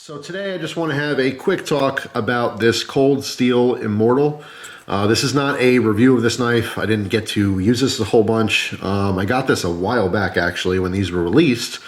So today I just want to have a quick talk about this cold steel Immortal. This is not a review of this knife. I didn't get to use this a whole bunch. I got this a while back actually when these were released.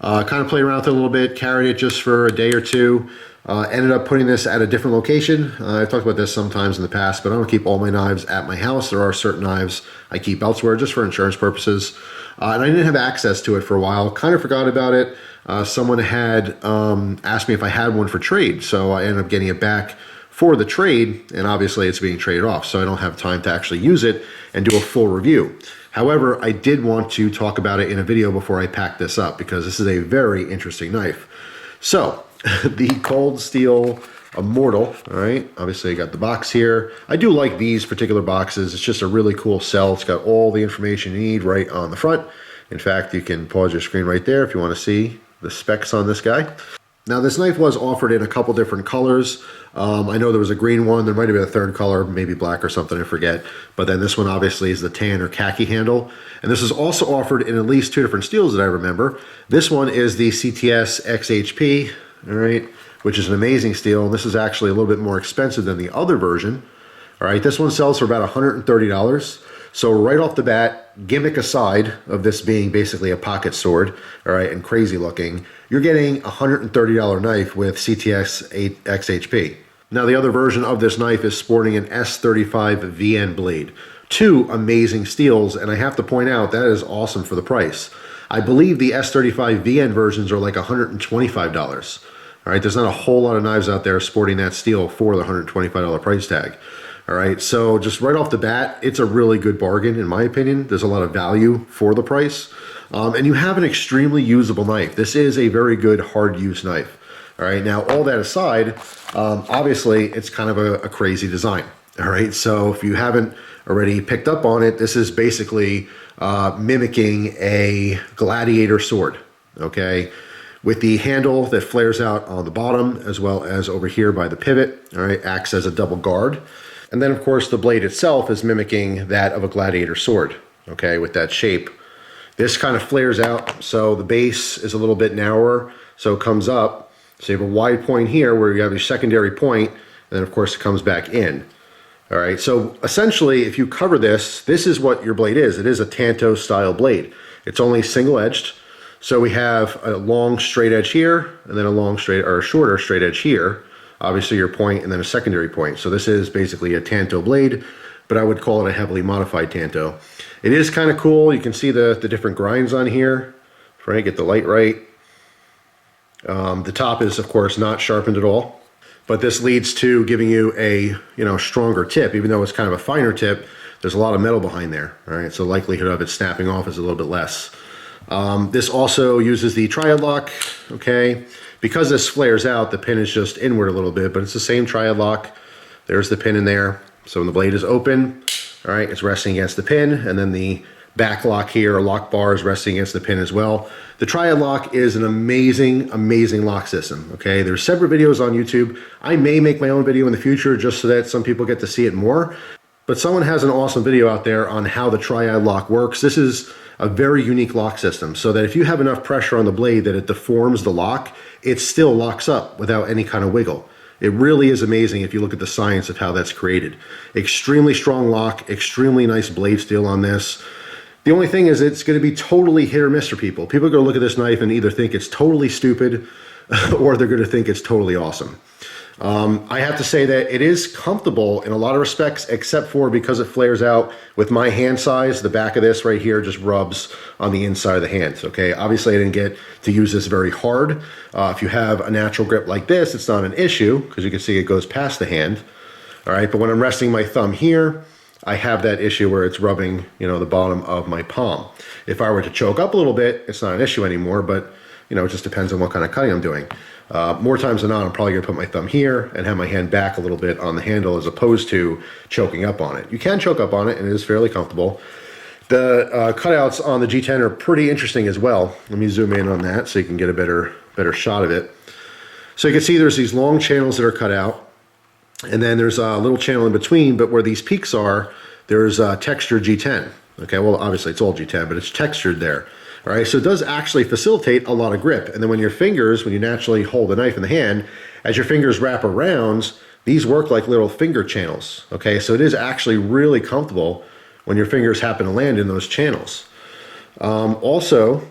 Kind of played around with it a little bit, carried it just for a day or two. Ended up putting this at a different location. I've talked about this sometimes in the past, but I don't keep all my knives at my house. There are certain knives I keep elsewhere just for insurance purposes. And I didn't have access to it for a while. Kind of forgot about it. Someone had asked me if I had one for trade, so I ended up getting it back for the trade, and obviously it's being traded off, so I don't have time to actually use it and do a full review. However, I did want to talk about it in a video before I pack this up because this is a very interesting knife. So, the cold steel Immortal, all right, obviously I got the box here. I do like these particular boxes. It's just a really cool sell. It's got all the information you need right on the front. In fact, you can pause your screen right there if you want to see the specs on this guy. Now this knife was offered in a couple different colors. I know there was a green one, there might have been a third color, maybe black or something, I forget. But then this one obviously is the tan or khaki handle. And this is also offered in at least two different steels that I remember. This one is the Cts Xhp, all right, which is an amazing steel. And this is actually a little bit more expensive than the other version. All right, this one sells for about $130. So right off the bat, gimmick aside of this being basically a pocket sword, all right, and crazy looking, you're getting a $130 knife with CTS Xhp. Now the other version of this knife is sporting an S35 VN blade. Two amazing steels, and I have to point out that is awesome for the price. I believe the S35 VN versions are like $125. All right, there's not a whole lot of knives out there sporting that steel for the $125 price tag. All right, so just right off the bat, it's a really good bargain in my opinion. There's a lot of value for the price. And you have an extremely usable knife. This is a very good hard use knife. All right, now all that aside, obviously it's kind of a crazy design. All right, so if you haven't already picked up on it, this is basically mimicking a Gladiator sword, okay? With the handle that flares out on the bottom as well as over here by the pivot, all right, acts as a double guard. And then, of course, the blade itself is mimicking that of a Gladiator sword, okay, with that shape. This kind of flares out, so the base is a little bit narrower, so it comes up. So you have a wide point here where you have your secondary point, and then, of course, it comes back in. All right, so essentially, if you cover this, this is what your blade is. It is a Tanto style blade. It's only single-edged, so we have a long straight edge here, and then a long straight, or a shorter straight edge here. Obviously your point and then a secondary point. So this is basically a Tanto blade, but I would call it a heavily modified Tanto. It is kind of cool. You can see the different grinds on here. Trying to get the light right. The top is of course not sharpened at all, but this leads to giving you a stronger tip. Even though it's kind of a finer tip, there's a lot of metal behind there. All right, so the likelihood of it snapping off is a little bit less. This also uses the Triad Lock, okay? Because this flares out, the pin is just inward a little bit, but it's the same Triad Lock. There's the pin in there. So when the blade is open, all right, it's resting against the pin, and then the back lock here, or lock bar, is resting against the pin as well. The Triad Lock is an amazing, amazing lock system, okay? There's separate videos on YouTube. I may make my own video in the future just so that some people get to see it more, but someone has an awesome video out there on how the Triad Lock works. This is a very unique lock system, so that if you have enough pressure on the blade that it deforms the lock, it still locks up without any kind of wiggle. It really is amazing if you look at the science of how that's created. Extremely strong lock, extremely nice blade steel on this. The only thing is it's going to be totally hit or miss for people. People are going to look at this knife and either think it's totally stupid or they're going to think it's totally awesome. I have to say that it is comfortable in a lot of respects, except for because it flares out with my hand size, the back of this right here just rubs on the inside of the hand, okay? Obviously, I didn't get to use this very hard. If you have a natural grip like this, it's not an issue, because you can see it goes past the hand, all right? But when I'm resting my thumb here, I have that issue where it's rubbing, the bottom of my palm. If I were to choke up a little bit, it's not an issue anymore, but, it just depends on what kind of cutting I'm doing. More times than not, I'm probably going to put my thumb here and have my hand back a little bit on the handle as opposed to choking up on it. You can choke up on it, and it is fairly comfortable. The cutouts on the G10 are pretty interesting as well. Let me zoom in on that so you can get a better shot of it. So you can see there's these long channels that are cut out, and then there's a little channel in between, but where these peaks are, there's textured G10. Okay, well, obviously it's all G10, but it's textured there. All right, so it does actually facilitate a lot of grip. And then when your fingers, when you naturally hold the knife in the hand, as your fingers wrap around, these work like little finger channels. Okay, so it is actually really comfortable when your fingers happen to land in those channels. Also,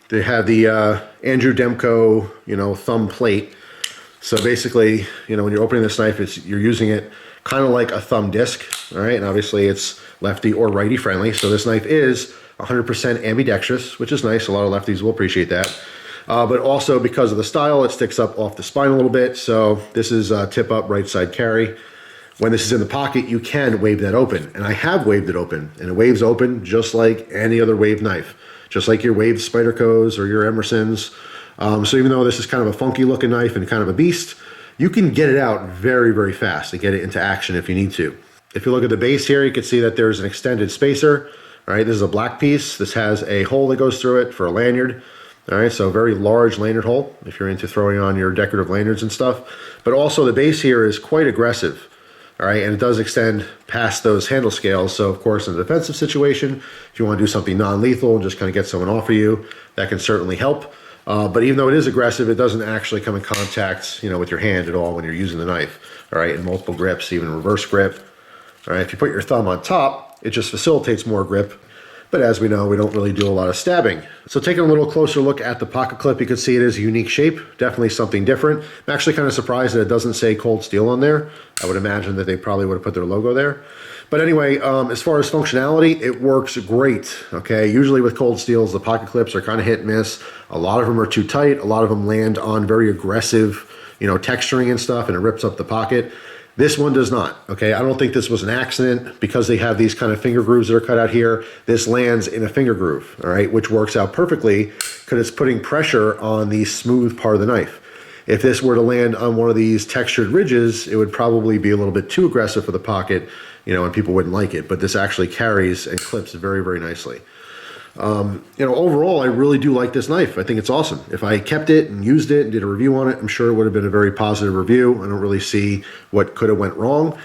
they have the Andrew Demko, thumb plate. So basically, when you're opening this knife, you're using it kind of like a thumb disc, all right? And obviously it's lefty or righty friendly. So this knife is 100% ambidextrous, which is nice. A lot of lefties will appreciate that. But also because of the style, it sticks up off the spine a little bit. So this is tip up right side carry. When this is in the pocket, you can wave that open. And I have waved it open, and it waves open just like any other wave knife, just like your waved Spydercos or your Emersons. So even though this is kind of a funky looking knife and kind of a beast, you can get it out very, very fast and get it into action if you need to. If you look at the base here, you can see that there's an extended spacer. All right, this is a black piece. This has a hole that goes through it for a lanyard. All right, so a very large lanyard hole if you're into throwing on your decorative lanyards and stuff. But also the base here is quite aggressive. All right, and it does extend past those handle scales. So of course, in a defensive situation, if you want to do something non-lethal and just kind of get someone off of you, that can certainly help. But even though it is aggressive, it doesn't actually come in contact, with your hand at all when you're using the knife. All right, in multiple grips, even reverse grip. All right, if you put your thumb on top, it just facilitates more grip. But as we know, we don't really do a lot of stabbing. So taking a little closer look at the pocket clip, you can see it is a unique shape, definitely something different. I'm actually kind of surprised that it doesn't say cold steel on there. I would imagine that they probably would have put their logo there. But anyway, as far as functionality, it works great, okay? Usually with cold steels, the pocket clips are kind of hit and miss. A lot of them are too tight. A lot of them land on very aggressive, texturing and stuff, and it rips up the pocket. This one does not, okay? I don't think this was an accident because they have these kind of finger grooves that are cut out here. This lands in a finger groove, all right, which works out perfectly because it's putting pressure on the smooth part of the knife. If this were to land on one of these textured ridges, it would probably be a little bit too aggressive for the pocket, and people wouldn't like it. But this actually carries and clips very, very nicely. Overall, I really do like this knife. I think it's awesome. If I kept it and used it and did a review on it, I'm sure it would have been a very positive review. I don't really see what could have went wrong.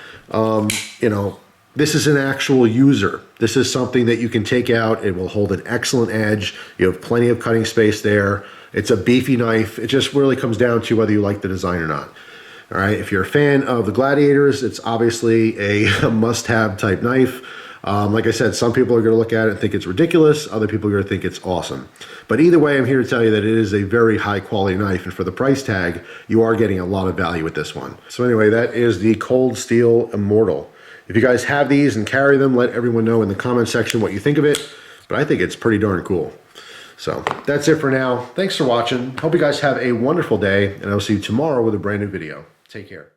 This is an actual user. This is something that you can take out. It will hold an excellent edge. You have plenty of cutting space there. It's a beefy knife. It just really comes down to whether you like the design or not. All right, if you're a fan of the Gladiators, it's obviously a must-have type knife. Like I said, some people are going to look at it and think it's ridiculous. Other people are going to think it's awesome. But either way, I'm here to tell you that it is a very high-quality knife, and for the price tag, you are getting a lot of value with this one. So anyway, that is the Cold Steel Immortal. If you guys have these and carry them, let everyone know in the comment section what you think of it. But I think it's pretty darn cool. So that's it for now. Thanks for watching. Hope you guys have a wonderful day, and I'll see you tomorrow with a brand new video. Take care.